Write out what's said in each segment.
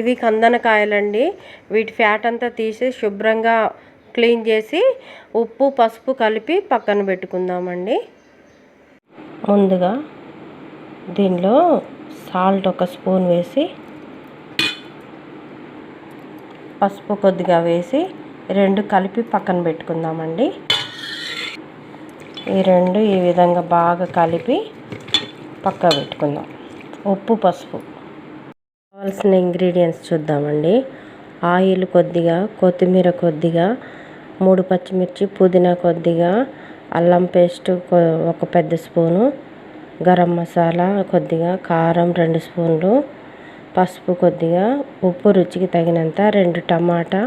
ఇవి కందనకాయలండి. వీటి ఫ్యాట్ అంతా తీసి శుభ్రంగా క్లీన్ చేసి ఉప్పు పసుపు కలిపి పక్కన పెట్టుకుందామండి. ముందుగా దీనిలో సాల్ట్ ఒక స్పూన్ వేసి పసుపు కొద్దిగా వేసి రెండు కలిపి పక్కన పెట్టుకుందామండి. ఈ రెండు ఈ విధంగా బాగా కలిపి పక్క పెట్టుకుందాం. ఉప్పు పసుపు. కావాల్సిన ఇంగ్రీడియంట్స్ చూద్దామండి. ఆయిల్ కొద్దిగా, కొత్తిమీర కొద్దిగా, 3 పచ్చిమిర్చి, పుదీనా కొద్దిగా, అల్లం పేస్ట్ ఒక పెద్ద స్పూను, గరం మసాలా కొద్దిగా, కారం 2 స్పూన్లు, పసుపు కొద్దిగా, ఉప్పు రుచికి తగినంత, 2 టమాటా,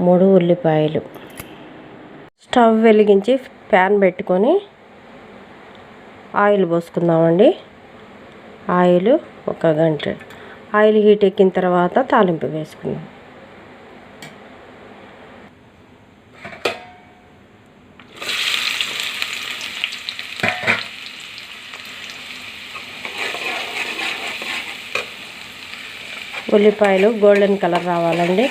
3 ఉల్లిపాయలు. స్టవ్ వెలిగించి ప్యాన్ పెట్టుకొని ఆయిల్ పోసుకుందామండి. ఆయిల్ 1 గంట. ఆయిల్ హీట్ ఎక్కిన తర్వాత తాలింపు వేసుకుందాం. ఉల్లిపాయలు గోల్డెన్ కలర్ రావాలండి.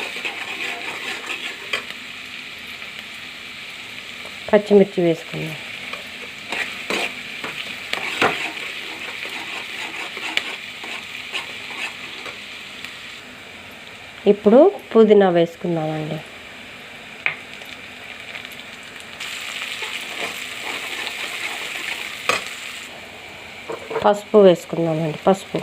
పచ్చిమిర్చి వేసుకుందాం. ఇప్పుడు పుదీనా వేసుకుందామండి. పసుపు వేసుకుందామండి. పసుపు,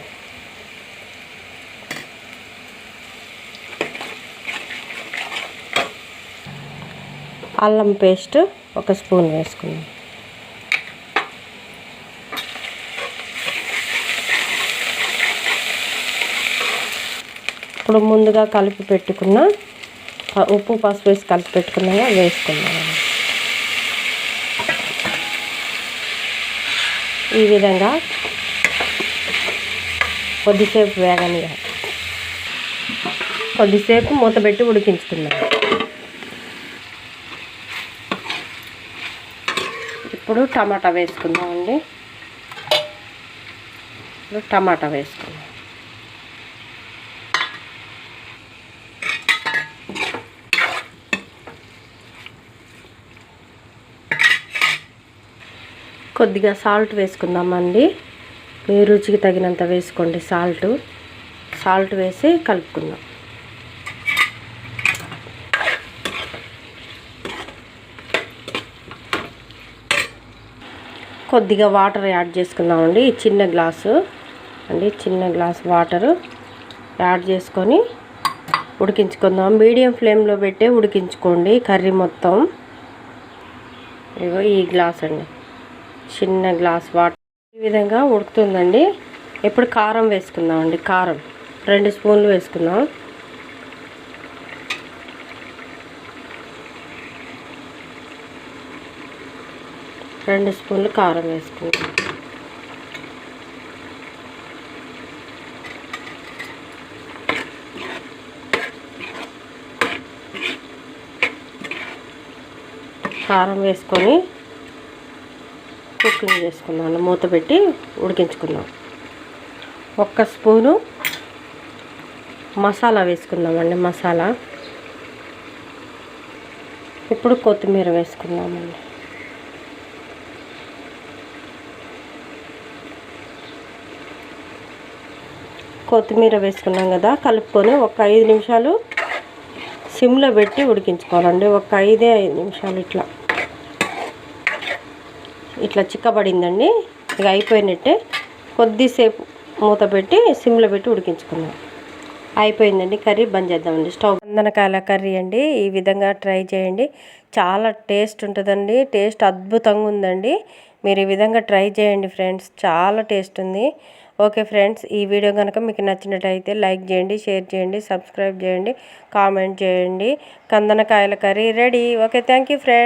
అల్లం పేస్ట్ 1 స్పూన్ వేసుకుందాం. ఇప్పుడు ముందుగా కలిపి పెట్టుకున్న ఉప్పు పసుపు వేసి కలిపి పెట్టుకున్నాక వేసుకుందాం. ఈ విధంగా కొద్దిసేపు వేగనిగా కొద్దిసేపు మూత పెట్టి ఉడికించుకుందాం. ఇప్పుడు టమాటా వేసుకుందామండి. టమాటా వేసుకుందాం. కొద్దిగా సాల్ట్ వేసుకుందామండి. మీ రుచికి తగినంత వేసుకోండి. సాల్ట్ వేసి కలుపుకుందాం. కొద్దిగా వాటర్ యాడ్ చేసుకుందామండి. చిన్న గ్లాసు వాటరు యాడ్ చేసుకొని ఉడికించుకుందాం. మీడియం ఫ్లేమ్లో పెట్టి ఉడికించుకోండి కర్రీ మొత్తం. ఇగో ఈ గ్లాస్ అండి, చిన్న గ్లాస్ వాటర్ ఈ విధంగా ఉడుకుతుందండి. ఇప్పుడు కారం వేసుకుందామండి. కారం 2 స్పూన్లు వేసుకుందాం. రెండు స్పూన్లు కారం వేసుకుందాం. కారం వేసుకొని కుకింగ్ చేసుకుందాం. మూత పెట్టి ఉడికించుకుందాం. 1 స్పూను మసాలా వేసుకుందామండి. మసాలా. ఇప్పుడు కొత్తిమీర వేసుకుందామండి. కొత్తిమీర వేసుకున్నాం కదా, కలుపుకొని ఒక 5 నిమిషాలు సిమ్లో పెట్టి ఉడికించుకోవాలండి. ఒక 5 నిమిషాలు ఇట్లా చిక్కబడిందండి. ఇక అయిపోయినట్టే. కొద్దిసేపు మూత పెట్టి సిమ్లో పెట్టి ఉడికించుకుందాం. అయిపోయిందండి కర్రీ. బంద్ చేద్దామండి స్టవ్. కందనకాయల కర్రీ అండి. ఈ విధంగా ట్రై చేయండి. చాలా టేస్ట్ ఉంటుందండి. టేస్ట్ అద్భుతంగా ఉందండి. మీరు ఈ విధంగా ట్రై చేయండి ఫ్రెండ్స్. చాలా టేస్ట్ ఉంది. ఓకే ఫ్రెండ్స్, ఈ వీడియో కనుక మీకు నచ్చినట్టయితే లైక్ చేయండి, షేర్ చేయండి, సబ్స్క్రైబ్ చేయండి, కామెంట్ చేయండి. కందనకాయల curry ready. Okay, thank you friends.